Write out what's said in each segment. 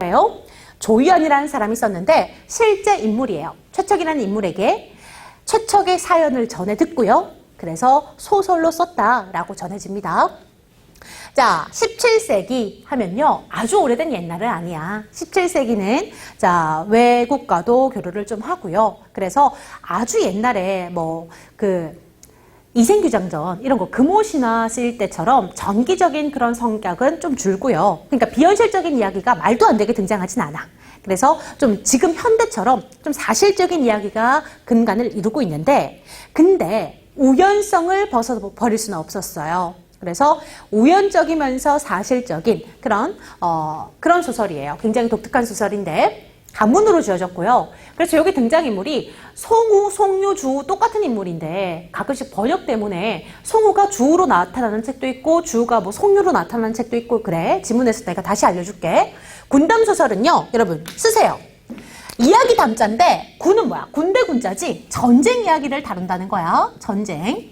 누굴까요? 조연이라는 사람이 썼는데 실제 인물이에요. 최척이라는 인물에게 최척의 사연을 전해 듣고요. 그래서 소설로 썼다라고 전해집니다. 자, 17세기 하면요. 아주 오래된 옛날은 아니야. 17세기는 자, 외국과도 교류를 좀 하고요. 그래서 아주 옛날에 이생규장전 이런 거 금오신화 쓰일 때처럼 전기적인 그런 성격은 좀 줄고요. 그러니까 비현실적인 이야기가 말도 안 되게 등장하진 않아. 그래서 좀 지금 현대처럼 좀 사실적인 이야기가 근간을 이루고 있는데 근데 우연성을 버릴 수는 없었어요. 그래서 우연적이면서 사실적인 그런 소설이에요. 굉장히 독특한 소설인데 한문으로 지어졌고요. 그래서 여기 등장인물이 송우, 송유, 주우 똑같은 인물인데 가끔씩 번역 때문에 송우가 주우로 나타나는 책도 있고 주우가 송유로 나타나는 책도 있고 그래. 지문에서 내가 다시 알려줄게. 군담소설은요. 여러분 쓰세요. 이야기 담자인데 군은 뭐야? 군대 군자지. 전쟁 이야기를 다룬다는 거야. 전쟁.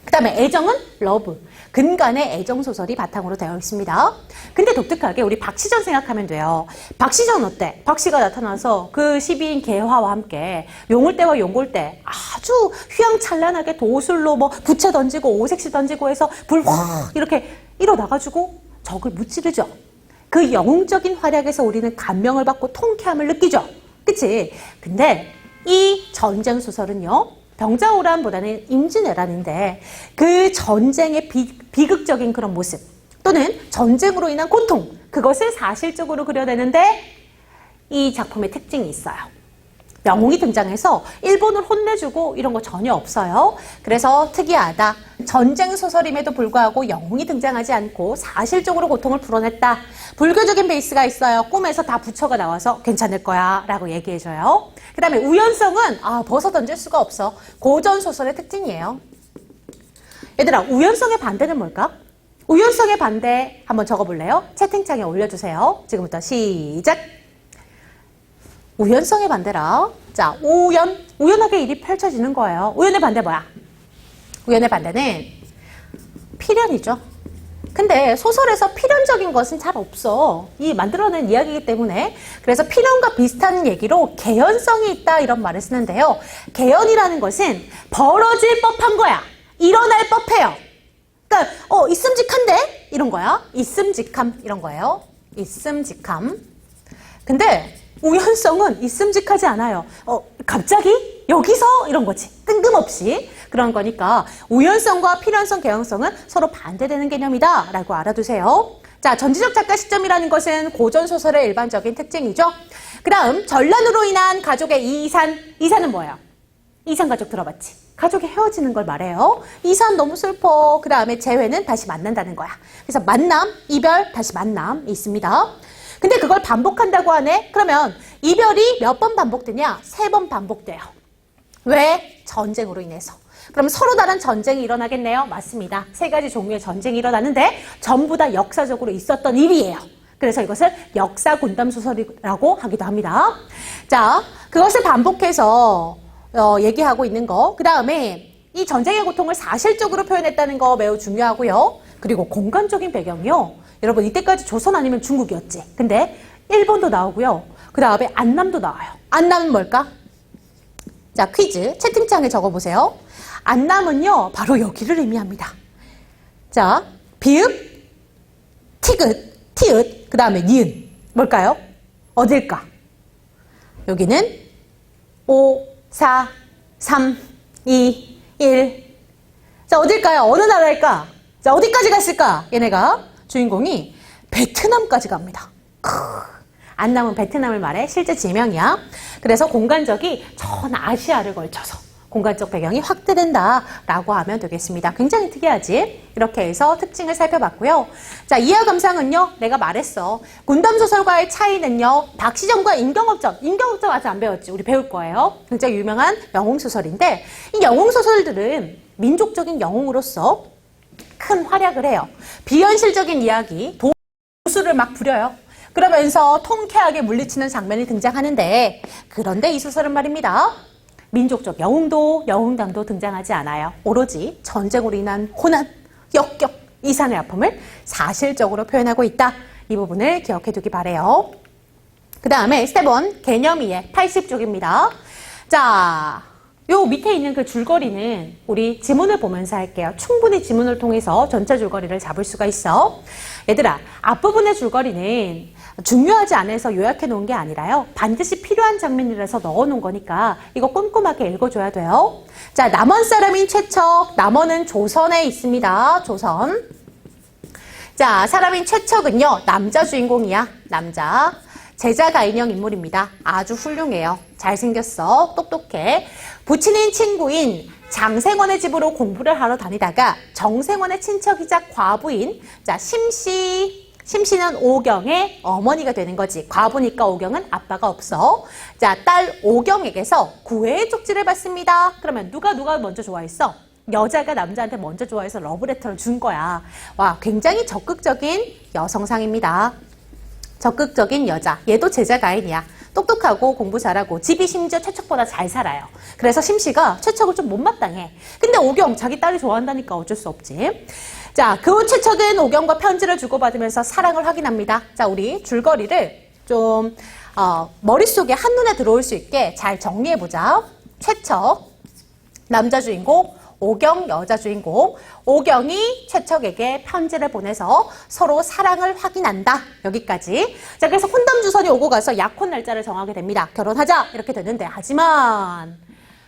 그 다음에 애정은 러브. 근간의 애정소설이 바탕으로 되어 있습니다. 근데 독특하게 우리 박시전 생각하면 돼요. 박시전 어때? 박씨가 나타나서 그 12인 개화와 함께 용을대와 용골대 아주 휘황찬란하게 도술로 부채 던지고 오색시 던지고 해서 불 확 이렇게 일어나가지고 적을 무찌르죠. 그 영웅적인 활약에서 우리는 감명을 받고 통쾌함을 느끼죠. 그치? 근데 이 전쟁 소설은요. 병자호란보다는 임진왜란인데 그 전쟁의 비극적인 그런 모습 또는 전쟁으로 인한 고통 그것을 사실적으로 그려내는데 이 작품의 특징이 있어요. 영웅이 등장해서 일본을 혼내주고 이런 거 전혀 없어요. 그래서 특이하다. 전쟁 소설임에도 불구하고 영웅이 등장하지 않고 사실적으로 고통을 풀어냈다. 불교적인 베이스가 있어요. 꿈에서 다 부처가 나와서 괜찮을 거야 라고 얘기해줘요. 그 다음에 우연성은 벗어던질 수가 없어. 고전 소설의 특징이에요. 얘들아, 우연성의 반대는 뭘까? 우연성의 반대 한번 적어볼래요? 채팅창에 올려주세요. 지금부터 시작. 우연성의 반대라. 자, 우연하게 일이 펼쳐지는 거예요. 우연의 반대 뭐야? 우연의 반대는 필연이죠. 근데 소설에서 필연적인 것은 잘 없어. 이 만들어낸 이야기이기 때문에. 그래서 필연과 비슷한 얘기로 개연성이 있다 이런 말을 쓰는데요. 개연이라는 것은 벌어질 법한 거야. 일어날 법해요. 그러니까 있음직한데? 이런 거야. 있음직함 이런 거예요. 있음직함. 근데 우연성은 있음직하지 않아요. 갑자기? 여기서? 이런 거지. 뜬금없이. 그런 거니까 우연성과 필연성, 개연성은 서로 반대되는 개념이다 라고 알아두세요. 자, 전지적 작가 시점이라는 것은 고전소설의 일반적인 특징이죠. 그 다음 전란으로 인한 가족의 이산. 이산은 뭐예요? 이산가족 들어봤지? 가족이 헤어지는 걸 말해요. 이산 너무 슬퍼. 그 다음에 재회는 다시 만난다는 거야. 그래서 만남, 이별, 다시 만남이 있습니다. 근데 그걸 반복한다고 하네? 그러면 이별이 몇 번 반복되냐? 3번 반복돼요. 왜? 전쟁으로 인해서. 그럼 서로 다른 전쟁이 일어나겠네요? 맞습니다. 3가지 종류의 전쟁이 일어나는데 전부 다 역사적으로 있었던 일이에요. 그래서 이것을 역사 군담 소설이라고 하기도 합니다. 자, 그것을 반복해서 얘기하고 있는 거. 그 다음에 이 전쟁의 고통을 사실적으로 표현했다는 거 매우 중요하고요. 그리고 공간적인 배경이요. 여러분 이때까지 조선 아니면 중국이었지. 근데 일본도 나오고요. 그 다음에 안남도 나와요. 안남은 뭘까? 자, 퀴즈 채팅창에 적어보세요. 안남은요 바로 여기를 의미합니다. 자, 비읍, 티읕, 그 다음에 니은 뭘까요? 어딜까? 여기는 5, 4, 3, 2, 1. 자, 어딜까요? 어느 나라일까? 자, 어디까지 갔을까? 얘네가 주인공이 베트남까지 갑니다. 안남은 베트남을 말해. 실제 지명이야. 그래서 공간적이 전 아시아를 걸쳐서 공간적 배경이 확대된다라고 하면 되겠습니다. 굉장히 특이하지? 이렇게 해서 특징을 살펴봤고요. 자, 이하 감상은요. 내가 말했어. 군담소설과의 차이는요. 박시정과 임경업전. 임경업전 아직 안 배웠지? 우리 배울 거예요. 굉장히 유명한 영웅소설인데 이 영웅소설들은 민족적인 영웅으로서 큰 활약을 해요. 비현실적인 이야기, 도수를 막 부려요. 그러면서 통쾌하게 물리치는 장면이 등장하는데 그런데 이 소설은 말입니다. 민족적 영웅도 영웅담도 등장하지 않아요. 오로지 전쟁으로 인한 고난, 역경, 이산의 아픔을 사실적으로 표현하고 있다. 이 부분을 기억해 두기 바래요. 그 다음에 스텝 1, 개념 이해 80쪽입니다. 자, 요 밑에 있는 그 줄거리는 우리 지문을 보면서 할게요. 충분히 지문을 통해서 전체 줄거리를 잡을 수가 있어. 얘들아, 앞부분의 줄거리는 중요하지 않아서 요약해 놓은 게 아니라요. 반드시 필요한 장면이라서 넣어 놓은 거니까 이거 꼼꼼하게 읽어줘야 돼요. 자, 남원 사람인 최척. 남원은 조선에 있습니다. 조선. 자, 사람인 최척은요. 남자 주인공이야. 남자. 제자가 인형 인물입니다. 아주 훌륭해요. 잘생겼어. 똑똑해. 부친인 친구인 장생원의 집으로 공부를 하러 다니다가 정생원의 친척이자 과부인 자 심씨는 오경의 어머니가 되는 거지. 과부니까 오경은 아빠가 없어. 자, 딸 오경에게서 구애의 쪽지를 받습니다. 그러면 누가 먼저 좋아했어? 여자가 남자한테 먼저 좋아해서 러브레터를 준 거야. 와, 굉장히 적극적인 여성상입니다. 적극적인 여자. 얘도 제자 가인이야. 똑똑하고 공부 잘하고 집이 심지어 최척보다 잘 살아요. 그래서 심씨가 최척을 좀 못마땅해. 근데 오경 자기 딸이 좋아한다니까 어쩔 수 없지. 자, 그 최척은 오경과 편지를 주고받으면서 사랑을 확인합니다. 자, 우리 줄거리를 좀 머릿속에 한눈에 들어올 수 있게 잘 정리해보자. 최척, 남자 주인공, 오경 여자 주인공. 오경이 최척에게 편지를 보내서 서로 사랑을 확인한다. 여기까지. 자, 그래서 혼담 주선이 오고 가서 약혼 날짜를 정하게 됩니다. 결혼하자 이렇게 되는데, 하지만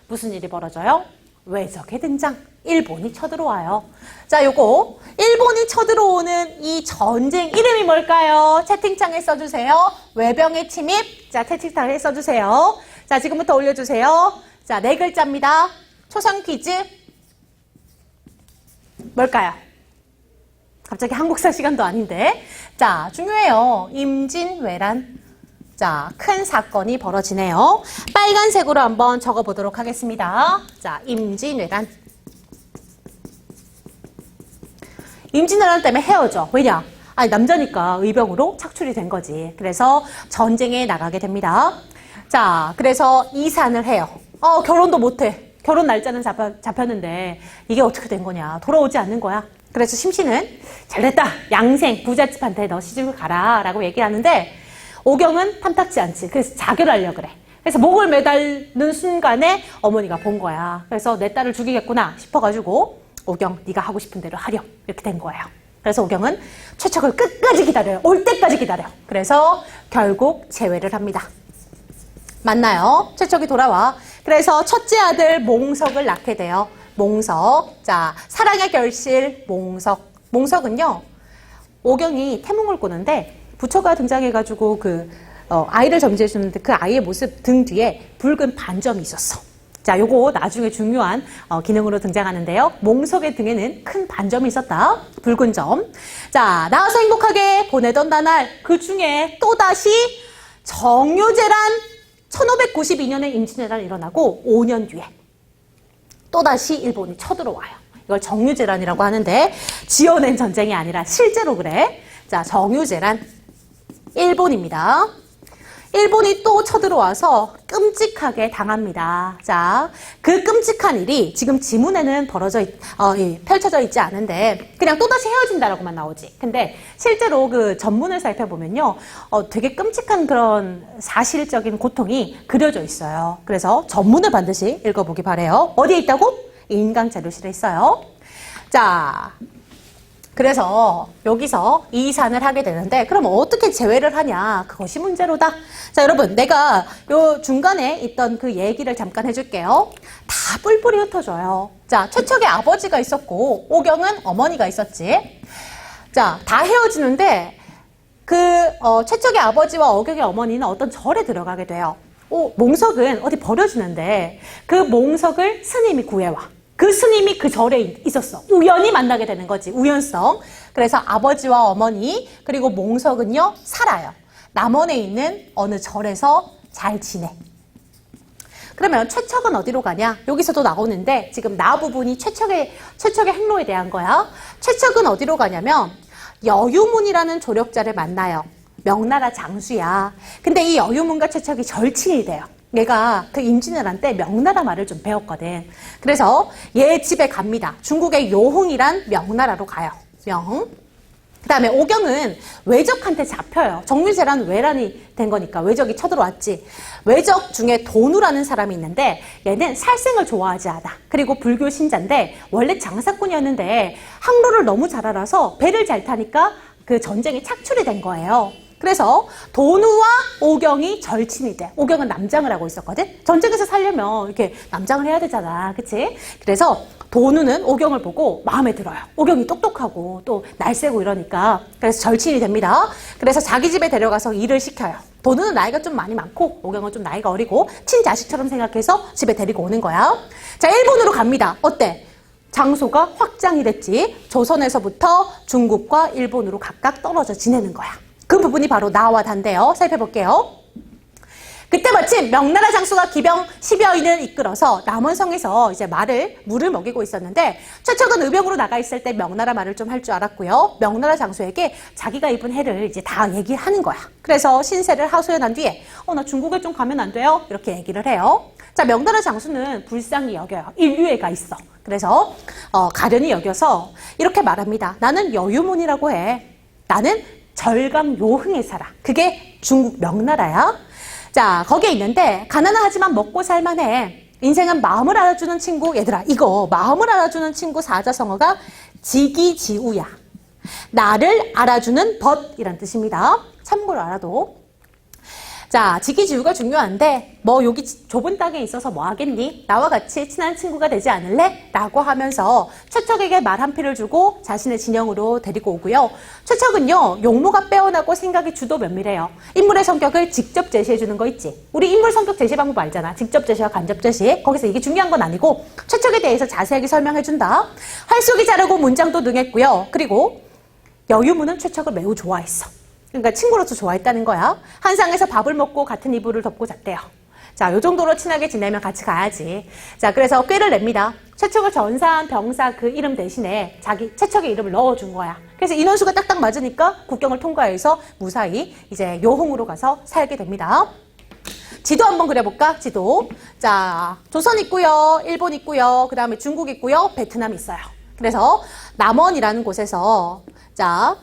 무슨 일이 벌어져요? 외적의 등장. 일본이 쳐들어와요. 자, 요거 일본이 쳐들어오는 이 전쟁 이름이 뭘까요? 채팅창에 써주세요. 외병의 침입. 자, 채팅창에 써주세요. 자, 지금부터 올려주세요. 자, 4글자입니다. 초성 퀴즈. 뭘까요? 갑자기 한국사 시간도 아닌데. 자, 중요해요. 임진왜란. 자, 큰 사건이 벌어지네요. 빨간색으로 한번 적어보도록 하겠습니다. 자, 임진왜란. 임진왜란 때문에 헤어져. 왜냐? 아니, 남자니까 의병으로 착출이 된 거지. 그래서 전쟁에 나가게 됩니다. 자, 그래서 이산을 해요. 결혼도 못해. 결혼 날짜는 잡혔는데 이게 어떻게 된 거냐. 돌아오지 않는 거야. 그래서 심씨는 잘됐다. 양생 부잣집한테 너 시집을 가라 라고 얘기를 하는데 오경은 탐탁지 않지. 그래서 자결하려고 그래. 그래서 목을 매달는 순간에 어머니가 본 거야. 그래서 내 딸을 죽이겠구나 싶어가지고 오경 네가 하고 싶은 대로 하렴. 이렇게 된 거예요. 그래서 오경은 최척을 끝까지 기다려요. 올 때까지 기다려. 그래서 결국 재회를 합니다. 맞나요? 최척이 돌아와. 그래서 첫째 아들 몽석을 낳게 돼요. 몽석. 자, 사랑의 결실 몽석. 몽석은요, 오경이 태몽을 꾸는데 부처가 등장해가지고 아이를 점지해주는데 그 아이의 모습 등 뒤에 붉은 반점이 있었어. 자, 요거 나중에 중요한 기능으로 등장하는데요. 몽석의 등에는 큰 반점이 있었다. 붉은 점. 자, 나와서 행복하게 보내던 나날 그 중에 또다시 정유재란 1592년에 임진왜란이 일어나고 5년 뒤에 또다시 일본이 쳐들어와요. 이걸 정유재란이라고 하는데 지어낸 전쟁이 아니라 실제로 그래. 자, 정유재란 일본입니다. 일본이 또 쳐들어와서 끔찍하게 당합니다. 자, 그 끔찍한 일이 지금 지문에는 펼쳐져 있지 않은데 그냥 또다시 헤어진다라고만 나오지. 근데 실제로 그 전문을 살펴보면요, 되게 끔찍한 그런 사실적인 고통이 그려져 있어요. 그래서 전문을 반드시 읽어보기 바래요. 어디에 있다고? 인강자료실에 있어요. 자, 그래서 여기서 이산을 하게 되는데 그럼 어떻게 재회를 하냐, 그것이 문제로다. 자, 여러분, 내가 요 중간에 있던 그 얘기를 잠깐 해줄게요. 다 뿔뿔이 흩어져요. 자, 최척의 아버지가 있었고 오경은 어머니가 있었지. 자, 다 헤어지는데 최척의 아버지와 오경의 어머니는 어떤 절에 들어가게 돼요. 몽석은 어디 버려지는데 그 몽석을 스님이 구해와. 그 스님이 그 절에 있었어. 우연히 만나게 되는 거지. 우연성. 그래서 아버지와 어머니 그리고 몽석은요 살아요. 남원에 있는 어느 절에서 잘 지내. 그러면 최척은 어디로 가냐? 여기서도 나오는데 지금 나 부분이 최척의 행로에 대한 거야. 최척은 어디로 가냐면 여유문이라는 조력자를 만나요. 명나라 장수야. 근데 이 여유문과 최척이 절친이 돼요. 얘가 그 임진왜란 때 명나라 말을 좀 배웠거든. 그래서 얘 집에 갑니다. 중국의 요흥이란 명나라로 가요. 명. 그 다음에 오경은 외적한테 잡혀요. 정유재란 외란이 된 거니까 외적이 쳐들어왔지. 외적 중에 도누라는 사람이 있는데 얘는 살생을 좋아하지 않아. 그리고 불교 신자인데 원래 장사꾼이었는데 항로를 너무 잘 알아서 배를 잘 타니까 그 전쟁이 착출이 된 거예요. 그래서 도누와 오경이 절친이 돼. 오경은 남장을 하고 있었거든. 전쟁에서 살려면 이렇게 남장을 해야 되잖아. 그치? 그래서 도누는 오경을 보고 마음에 들어요. 오경이 똑똑하고 또 날쌔고 이러니까. 그래서 절친이 됩니다. 그래서 자기 집에 데려가서 일을 시켜요. 도누는 나이가 좀 많이 많고 오경은 좀 나이가 어리고 친자식처럼 생각해서 집에 데리고 오는 거야. 자, 일본으로 갑니다. 어때? 장소가 확장이 됐지. 조선에서부터 중국과 일본으로 각각 떨어져 지내는 거야. 그 부분이 바로 나와 단데요. 살펴볼게요. 그때 마침 명나라 장수가 기병 10여인을 이끌어서 남원성에서 이제 물을 먹이고 있었는데 최척은 의병으로 나가 있을 때 명나라 말을 좀 할 줄 알았고요. 명나라 장수에게 자기가 입은 해를 이제 다 얘기하는 거야. 그래서 신세를 하소연한 뒤에 나 중국에 좀 가면 안 돼요? 이렇게 얘기를 해요. 자, 명나라 장수는 불쌍히 여겨요. 인류애가 있어. 그래서 가련히 여겨서 이렇게 말합니다. 나는 여유문이라고 해. 나는 절강 요흥에 살아. 그게 중국 명나라야. 자, 거기에 있는데 가난하지만 먹고 살만해. 인생은 마음을 알아주는 친구. 얘들아, 이거 마음을 알아주는 친구 사자성어가 지기지우야. 나를 알아주는 벗이란 뜻입니다. 참고로 알아도. 자, 지기지우가 중요한데 여기 좁은 땅에 있어서 뭐 하겠니? 나와 같이 친한 친구가 되지 않을래? 라고 하면서 최척에게 말 한 피를 주고 자신의 진영으로 데리고 오고요. 최척은요, 용모가 빼어나고 생각이 주도 면밀해요. 인물의 성격을 직접 제시해 주는 거 있지. 우리 인물 성격 제시 방법 알잖아. 직접 제시와 간접 제시. 거기서 이게 중요한 건 아니고 최척에 대해서 자세하게 설명해 준다. 활쏘기 잘하고 문장도 능했고요. 그리고 여유문은 최척을 매우 좋아했어. 그러니까 친구로서 좋아했다는 거야. 한상에서 밥을 먹고 같은 이불을 덮고 잤대요. 자, 요 정도로 친하게 지내면 같이 가야지. 자, 그래서 꾀를 냅니다. 최척을 전사한 병사 그 이름 대신에 최척의 이름을 넣어준 거야. 그래서 인원수가 딱딱 맞으니까 국경을 통과해서 무사히 이제 요흥으로 가서 살게 됩니다. 지도 한번 그려볼까? 지도. 자, 조선 있고요. 일본 있고요. 그 다음에 중국 있고요. 베트남 있어요. 그래서 남원이라는 곳에서 자,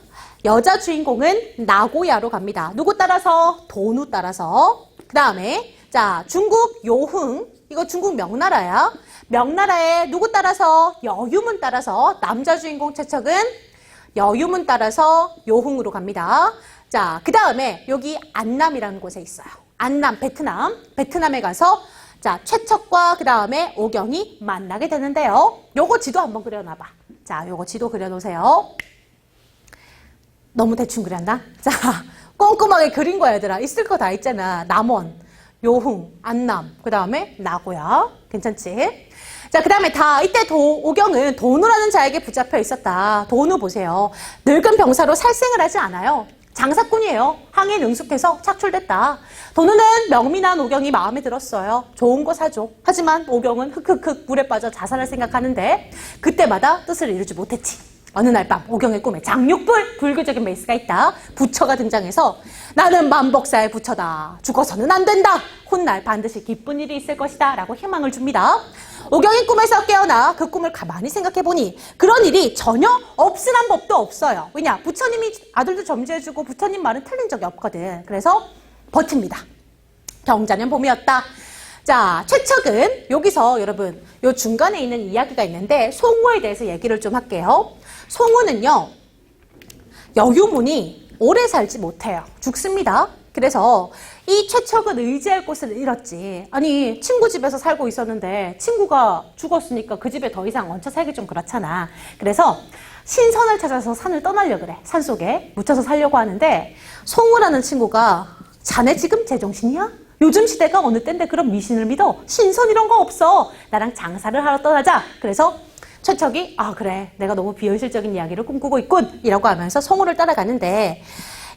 여자 주인공은 나고야로 갑니다. 누구 따라서? 도누 따라서. 그 다음에 자, 중국 요흥. 이거 중국 명나라야. 명나라에 누구 따라서? 여유문 따라서. 남자 주인공 최척은 여유문 따라서 요흥으로 갑니다. 자, 그 다음에 여기 안남이라는 곳에 있어요. 안남, 베트남. 베트남에 가서 자, 최척과 그 다음에 오경이 만나게 되는데요. 요거 지도 한번 그려놔봐. 자, 요거 지도 그려놓으세요. 너무 대충 그렸나? 자, 꼼꼼하게 그린 거야, 얘들아. 있을 거 다 있잖아. 남원, 요흥, 안남, 그 다음에 나고야. 괜찮지? 자, 그 다음에 이때 오경은 도누라는 자에게 붙잡혀 있었다. 도누 보세요. 늙은 병사로 살생을 하지 않아요. 장사꾼이에요. 항해 능숙해서 착출됐다. 도누는 명민한 오경이 마음에 들었어요. 좋은 거 사줘. 하지만 오경은 흑흑흑 물에 빠져 자살할 생각하는데 그때마다 뜻을 이루지 못했지. 어느 날 밤 오경의 꿈에 장육불 불교적인 메시가 있다. 부처가 등장해서 나는 만복사의 부처다. 죽어서는 안 된다. 훗날 반드시 기쁜 일이 있을 것이다. 라고 희망을 줍니다. 오경이 꿈에서 깨어나 그 꿈을 가만히 생각해보니 그런 일이 전혀 없으란 법도 없어요. 왜냐? 부처님이 아들도 점지해주고 부처님 말은 틀린 적이 없거든. 그래서 버팁니다. 경자년 봄이었다. 자, 최척은 여기서 여러분 요 중간에 있는 이야기가 있는데 송우에 대해서 얘기를 좀 할게요. 송우는요, 여유문이 오래 살지 못해요. 죽습니다. 그래서 이 최척은 의지할 곳을 잃었지. 아니, 친구 집에서 살고 있었는데 친구가 죽었으니까 그 집에 더 이상 얹혀 살기 좀 그렇잖아. 그래서 신선을 찾아서 산을 떠나려고 그래. 산속에 묻혀서 살려고 하는데 송우라는 친구가 자네 지금 제정신이야? 요즘 시대가 어느 때인데 그런 미신을 믿어? 신선 이런 거 없어. 나랑 장사를 하러 떠나자. 그래서 최척이 그래, 내가 너무 비현실적인 이야기를 꿈꾸고 있군 이라고 하면서 송우를 따라가는데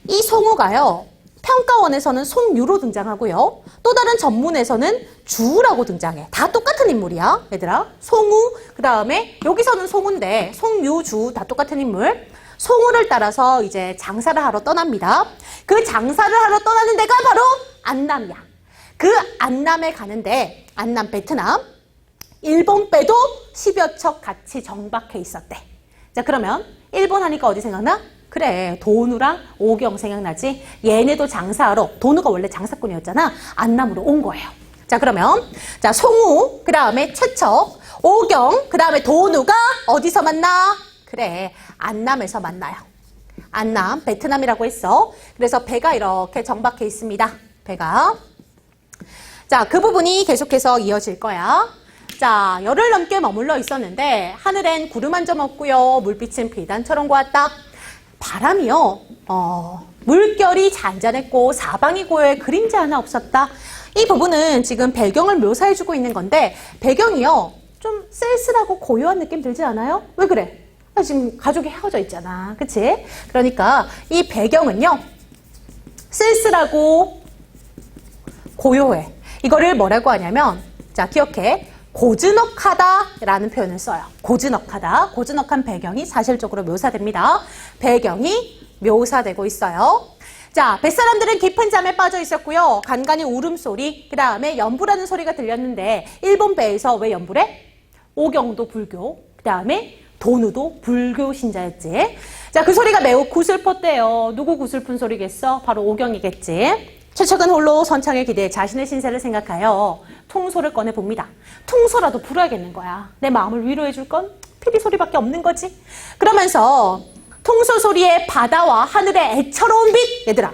이 송우가요, 평가원에서는 송유로 등장하고요, 또 다른 전문에서는 주라고 등장해. 다 똑같은 인물이야, 얘들아. 송우, 그 다음에 여기서는 송우인데 송유, 주 다 똑같은 인물. 송우를 따라서 이제 장사를 하러 떠납니다. 그 장사를 하러 떠나는 데가 바로 안남이야. 그 안남에 가는데 안남 베트남, 일본 빼도 10여 척 같이 정박해 있었대. 자, 그러면 일본 하니까 어디 생각나? 그래, 도누랑 오경 생각나지? 얘네도 장사하러, 도누가 원래 장사꾼이었잖아. 안남으로 온 거예요. 자, 그러면 자, 송우, 그 다음에 최척, 오경, 그 다음에 도누가 어디서 만나? 그래, 안남에서 만나요. 안남, 베트남이라고 했어. 그래서 배가 이렇게 정박해 있습니다. 배가. 자, 그 부분이 계속해서 이어질 거야. 자, 열흘 넘게 머물러 있었는데 하늘엔 구름 한 점 없고요. 물빛은 비단처럼 고왔다. 바람이요. 물결이 잔잔했고 사방이 고요해 그림자 하나 없었다. 이 부분은 지금 배경을 묘사해주고 있는 건데 배경이요. 좀 쓸쓸하고 고요한 느낌 들지 않아요? 왜 그래? 지금 가족이 헤어져 있잖아. 그치? 그러니까 이 배경은요. 쓸쓸하고 고요해. 이거를 뭐라고 하냐면 자, 기억해. 고즈넉하다라는 표현을 써요. 고즈넉하다. 고즈넉한 배경이 사실적으로 묘사됩니다. 배경이 묘사되고 있어요. 자, 뱃사람들은 깊은 잠에 빠져 있었고요. 간간히 울음소리, 그 다음에 연부라는 소리가 들렸는데 일본 배에서 왜 연부래? 오경도 불교, 그 다음에 도누도 불교 신자였지. 자, 그 소리가 매우 구슬펐대요. 누구 구슬픈 소리겠어? 바로 오경이겠지. 최척은 홀로 선창에 기대해 자신의 신세를 생각하여 통소를 꺼내봅니다. 통소라도 불어야겠는 거야. 내 마음을 위로해 줄 건 피리 소리밖에 없는 거지. 그러면서 통소 소리에 바다와 하늘의 애처로운 빛. 얘들아,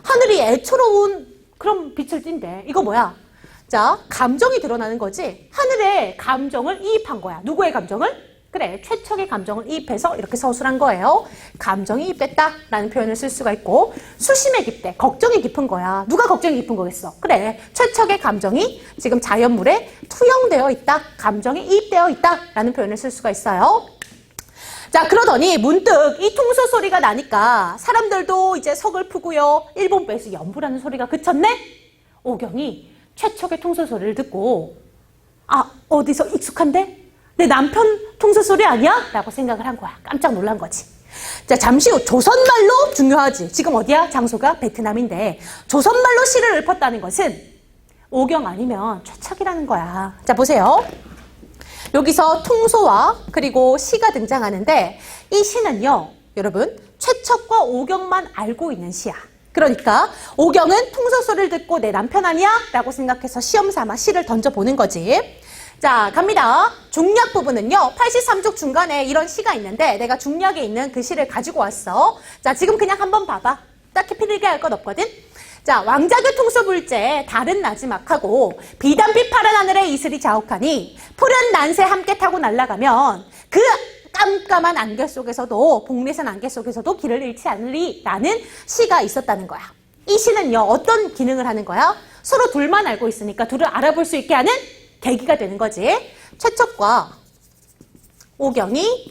하늘이 애처로운 그런 빛을 띈대. 이거 뭐야? 자, 감정이 드러나는 거지. 하늘의 감정을 이입한 거야. 누구의 감정을? 그래, 최척의 감정을 이입해서 이렇게 서술한 거예요. 감정이 이입됐다라는 표현을 쓸 수가 있고 수심에 깊대. 걱정이 깊은 거야. 누가 걱정이 깊은 거겠어? 그래, 최척의 감정이 지금 자연물에 투영되어 있다. 감정이 이입되어 있다라는 표현을 쓸 수가 있어요. 자, 그러더니 문득 이 통소 소리가 나니까 사람들도 이제 서글프고요. 일본 배에서 연부라는 소리가 그쳤네? 오경이 최척의 통소 소리를 듣고 아, 어디서 익숙한데? 내 남편 통소 소리 아니야? 라고 생각을 한 거야. 깜짝 놀란 거지. 자, 잠시 후 조선말로 중요하지. 지금 어디야? 장소가 베트남인데 조선말로 시를 읊었다는 것은 오경 아니면 최척이라는 거야. 자, 보세요. 여기서 통소와 그리고 시가 등장하는데 이 시는요, 여러분 최척과 오경만 알고 있는 시야. 그러니까 오경은 통소 소리를 듣고 내 남편 아니야? 라고 생각해서 시험 삼아 시를 던져보는 거지. 자, 갑니다. 중략 부분은요, 83쪽 중간에 이런 시가 있는데 내가 중략에 있는 그 시를 가지고 왔어. 자, 지금 그냥 한번 봐봐. 딱히 필기할 것 없거든. 자, 왕자교 통소불제 다른 나지막하고 비단빛 파란 하늘에 이슬이 자욱하니 푸른 난새 함께 타고 날아가면 그 깜깜한 안개 속에서도 복리산 안개 속에서도 길을 잃지 않으리라는 시가 있었다는 거야. 이 시는요, 어떤 기능을 하는 거야? 서로 둘만 알고 있으니까 둘을 알아볼 수 있게 하는 계기가 되는 거지. 최척과 오경이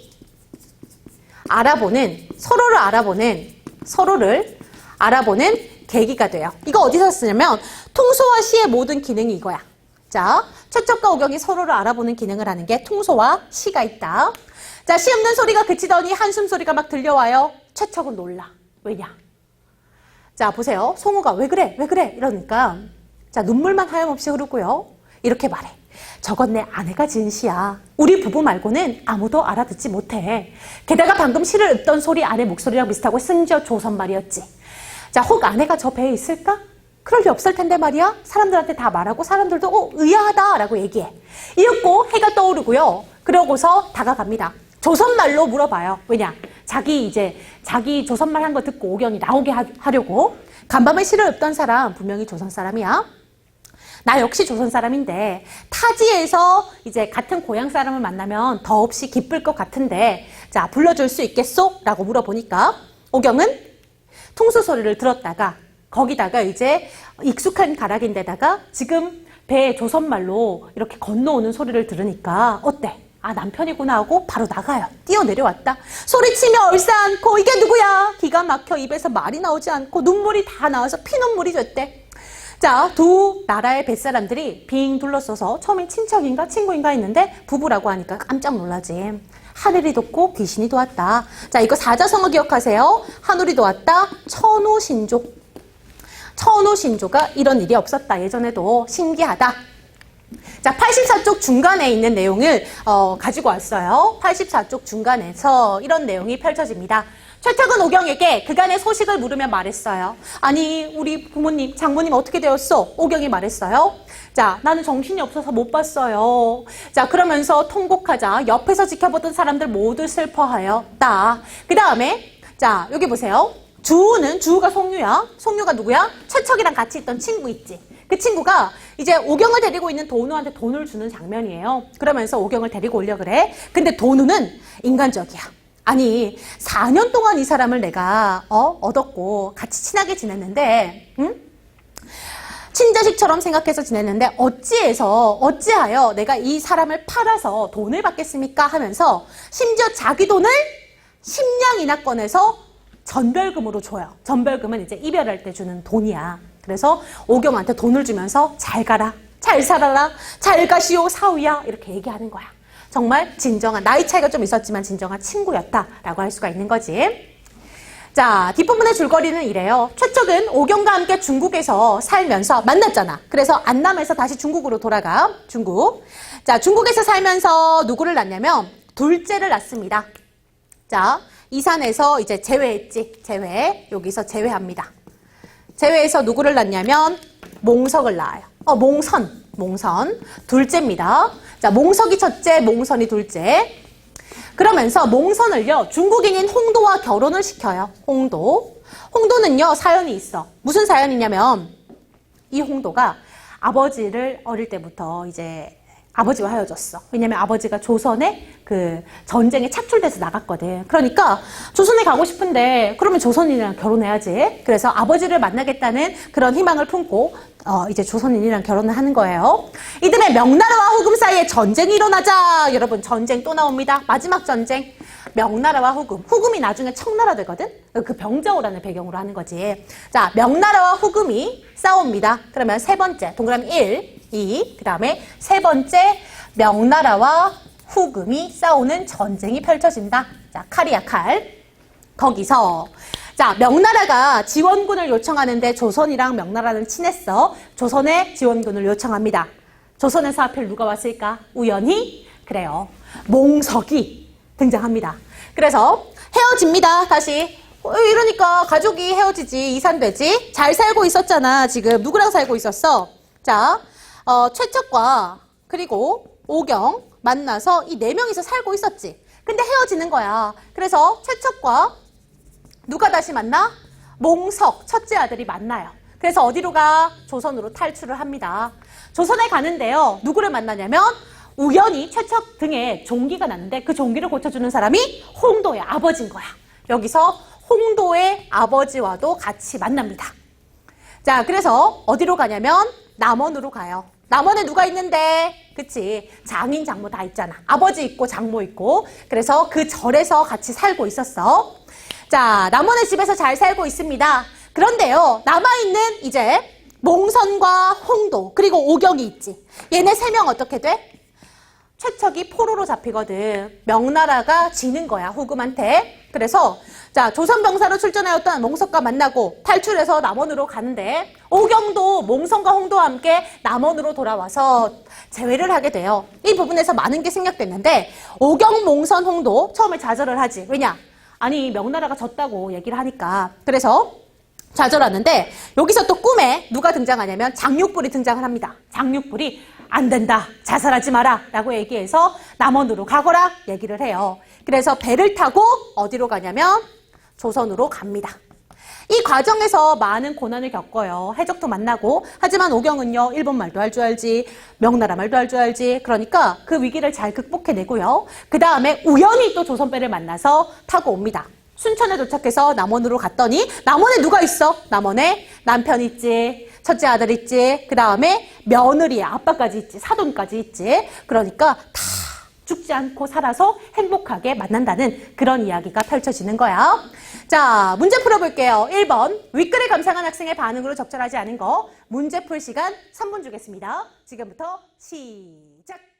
서로를 알아보는 계기가 돼요. 이거 어디서 쓰냐면 통소와 시의 모든 기능이 이거야. 자, 최척과 오경이 서로를 알아보는 기능을 하는 게 통소와 시가 있다. 자, 시 없는 소리가 그치더니 한숨 소리가 막 들려와요. 최척은 놀라. 왜냐? 자, 보세요. 송우가 왜 그래? 이러니까 자, 눈물만 하염없이 흐르고요. 이렇게 말해. 저건 내 아내가 지은 시야. 우리 부부 말고는 아무도 알아듣지 못해. 게다가 방금 시를 읊던 소리 아내 목소리랑 비슷하고 심지어 조선말이었지. 자, 혹 아내가 저 배에 있을까? 그럴 리 없을 텐데 말이야. 사람들한테 다 말하고 사람들도 의아하다라고 얘기해. 이윽고 해가 떠오르고요. 그러고서 다가갑니다. 조선말로 물어봐요. 왜냐? 자기 조선말 한 거 듣고 오경이 나오게 하려고. 간밤에 시를 읊던 사람 분명히 조선 사람이야. 나 역시 조선 사람인데 타지에서 이제 같은 고향 사람을 만나면 더없이 기쁠 것 같은데 자, 불러줄 수 있겠소? 라고 물어보니까 오경은 통소 소리를 들었다가 거기다가 이제 익숙한 가락인데다가 지금 배 조선말로 이렇게 건너오는 소리를 들으니까 어때? 아, 남편이구나 하고 바로 나가요. 뛰어내려왔다. 소리치며 얼싸안고 이게 누구야? 기가 막혀 입에서 말이 나오지 않고 눈물이 다 나와서 피눈물이 졌대. 자, 두 나라의 뱃사람들이 빙 둘러서서 처음엔 친척인가 친구인가 했는데 부부라고 하니까 깜짝 놀라지. 하늘이 돋고 귀신이 도왔다. 자, 이거 사자성어 기억하세요. 하늘이 도왔다. 천우신조. 천우신조가 이런 일이 없었다. 예전에도 신기하다. 자, 84쪽 중간에 있는 내용을 가지고 왔어요. 84쪽 중간에서 이런 내용이 펼쳐집니다. 최척은 오경에게 그간의 소식을 물으며 말했어요. 아니, 우리 부모님, 장모님 어떻게 되었어? 오경이 말했어요. 자, 나는 정신이 없어서 못 봤어요. 자, 그러면서 통곡하자 옆에서 지켜보던 사람들 모두 슬퍼하였다. 그 다음에 자, 여기 보세요. 주우가 송유야. 송유가 누구야? 최척이랑 같이 있던 친구 있지. 그 친구가 이제 오경을 데리고 있는 도누한테 돈을 주는 장면이에요. 그러면서 오경을 데리고 오려 그래. 근데 도누는 인간적이야. 아니, 4년 동안 이 사람을 내가 얻었고 같이 친하게 지냈는데, 응? 친자식처럼 생각해서 지냈는데 어찌하여 내가 이 사람을 팔아서 돈을 받겠습니까? 하면서 심지어 자기 돈을 10냥이나 꺼내서 전별금으로 줘요. 전별금은 이제 이별할 때 주는 돈이야. 그래서 오경한테 돈을 주면서 잘 가라, 잘 살아라, 잘 가시오 사위야 이렇게 얘기하는 거야. 정말 진정한, 나이 차이가 좀 있었지만 진정한 친구였다라고 할 수가 있는 거지. 자, 뒷부분의 줄거리는 이래요. 최척은 오경과 함께 중국에서 살면서 만났잖아. 그래서 안남에서 다시 중국으로 돌아가. 중국. 자, 중국에서 살면서 누구를 낳냐면 둘째를 낳습니다. 자, 이산에서 이제 제외했지. 여기서 제외합니다. 제외해서 누구를 낳냐면 몽석을 낳아요. 몽선. 둘째입니다. 자, 몽석이 첫째, 몽선이 둘째. 그러면서 몽선을요, 중국인인 홍도와 결혼을 시켜요. 홍도는요, 사연이 있어. 무슨 사연이냐면, 이 홍도가 아버지를 어릴 때부터 이제 아버지와 헤어졌어. 왜냐면 아버지가 조선에 그 전쟁에 착출돼서 나갔거든. 그러니까 조선에 가고 싶은데 그러면 조선인이랑 결혼해야지. 그래서 아버지를 만나겠다는 그런 희망을 품고 이제 조선인이랑 결혼을 하는 거예요. 이듬해 명나라와 후금 사이에 전쟁이 일어나자. 여러분, 전쟁 또 나옵니다. 마지막 전쟁. 명나라와 후금이 나중에 청나라 되거든. 그 병자호란을 배경으로 하는 거지. 자, 명나라와 후금이 싸웁니다. 그러면 세 번째 동그라미 1, 2, 그 다음에 세 번째 명나라와 후금이 싸우는 전쟁이 펼쳐진다. 자, 칼이야, 칼. 거기서 자, 명나라가 지원군을 요청하는데 조선이랑 명나라는 친했어. 조선에 지원군을 요청합니다. 조선에서 하필 누가 왔을까? 우연히? 그래요. 몽석이 등장합니다. 그래서 헤어집니다. 다시. 이러니까 가족이 헤어지지, 이산되지. 잘 살고 있었잖아. 지금 누구랑 살고 있었어? 자, 최척과 그리고 오경 만나서 이 네 명이서 살고 있었지. 근데 헤어지는 거야. 그래서 최척과 누가 다시 만나? 몽석, 첫째 아들이 만나요. 그래서 어디로 가? 조선으로 탈출을 합니다. 조선에 가는데요. 누구를 만나냐면 우연히 최척 등에 종기가 났는데 그 종기를 고쳐주는 사람이 홍도의 아버지인 거야. 여기서 홍도의 아버지와도 같이 만납니다. 자, 그래서 어디로 가냐면 남원으로 가요. 남원에 누가 있는데? 그치. 장인, 장모 다 있잖아. 아버지 있고 장모 있고. 그래서 그 절에서 같이 살고 있었어. 자, 남원의 집에서 잘 살고 있습니다. 그런데요, 남아있는 이제 몽선과 홍도, 그리고 오경이 있지. 얘네 세 명 어떻게 돼? 최척이 포로로 잡히거든. 명나라가 지는 거야, 후금한테. 그래서 자, 조선 병사로 출전하였던 몽석과 만나고 탈출해서 남원으로 가는데 오경도 몽선과 홍도와 함께 남원으로 돌아와서 재회를 하게 돼요. 이 부분에서 많은 게 생략됐는데 오경, 몽선, 홍도 처음에 좌절을 하지. 왜냐? 아니, 명나라가 졌다고 얘기를 하니까. 그래서 좌절하는데 여기서 또 꿈에 누가 등장하냐면 장육불이 등장을 합니다. 장육불이 안 된다, 자살하지 마라 라고 얘기해서 남원으로 가거라 얘기를 해요. 그래서 배를 타고 어디로 가냐면 조선으로 갑니다. 이 과정에서 많은 고난을 겪어요. 해적도 만나고. 하지만 오경은요, 일본 말도 할 줄 알지, 명나라 말도 할 줄 알지. 그러니까 그 위기를 잘 극복해내고요. 그 다음에 우연히 또 조선배를 만나서 타고 옵니다. 순천에 도착해서 남원으로 갔더니 남원에 누가 있어? 남원에 남편 있지, 첫째 아들 있지, 그 다음에 며느리, 아빠까지 있지, 사돈까지 있지. 그러니까 다 죽지 않고 살아서 행복하게 만난다는 그런 이야기가 펼쳐지는 거야. 자, 문제 풀어볼게요. 1번, 윗글을 감상한 학생의 반응으로 적절하지 않은 거. 문제 풀 시간 3분 주겠습니다. 지금부터 시작!